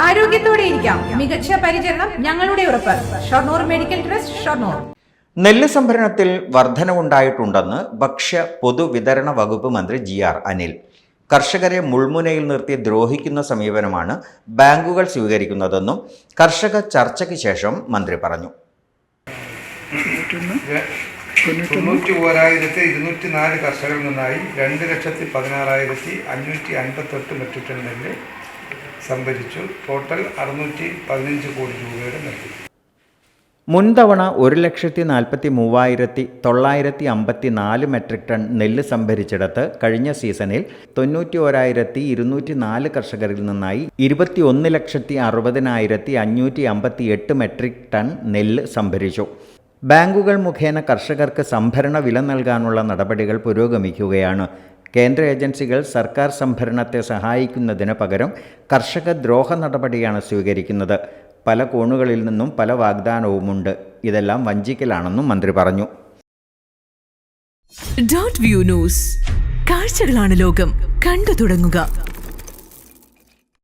ആരോഗ്യത്തോടെ ഇരിക്കാം. മികച്ച പരിചരണം ഞങ്ങളുടെ ഉറപ്പ്. Shoranur medical trust, Shoranur. നെല്ല് സംഭരണത്തിൽ വർധനവുണ്ടായിട്ടുണ്ടെന്ന് ഭക്ഷ്യ പൊതുവിതരണ വകുപ്പ് മന്ത്രി GR അനിൽ. കർഷകരെ മുൾമുനയിൽ നിർത്തി ദ്രോഹിക്കുന്ന സമീപനമാണ് ബാങ്കുകൾ സ്വീകരിക്കുന്നതെന്നും കർഷക ചർച്ചയ്ക്ക് ശേഷം മന്ത്രി പറഞ്ഞു. 91,204 കർഷകരിൽ നിന്നായി 2,16,558 മെട്രിക് ടൺ നെല്ല് സംഭരിച്ചു. ടോട്ടൽ 615 കോടി രൂപയുടെ നെല്ല്. മുൻതവണ 1,43,954 മെട്രിക് ടൺ നെല്ല് സംഭരിച്ചിടത്ത് കഴിഞ്ഞ സീസണിൽ 91,204 കർഷകരിൽ നിന്നായി 21,60,558 മെട്രിക് ടൺ നെല്ല് സംഭരിച്ചു. ബാങ്കുകൾ മുഖേന കർഷകർക്ക് സംഭരണ വില നൽകാനുള്ള നടപടികൾ പുരോഗമിക്കുകയാണ്. കേന്ദ്ര ഏജൻസികൾ സർക്കാർ സംഭരണത്തെ സഹായിക്കുന്നതിന് പകരം കർഷക ദ്രോഹ നടപടിയാണ് സ്വീകരിക്കുന്നത്. പല കോണുകളിൽ നിന്നും പല വാഗ്ദാനവുമുണ്ട്. ഇതെല്ലാം വഞ്ചിക്കലാണെന്നും മന്ത്രി പറഞ്ഞു. .വ്യൂ ന്യൂസ്, കാഴ്ചകളാണ് ലോകം, കണ്ടു തുടങ്ങുക.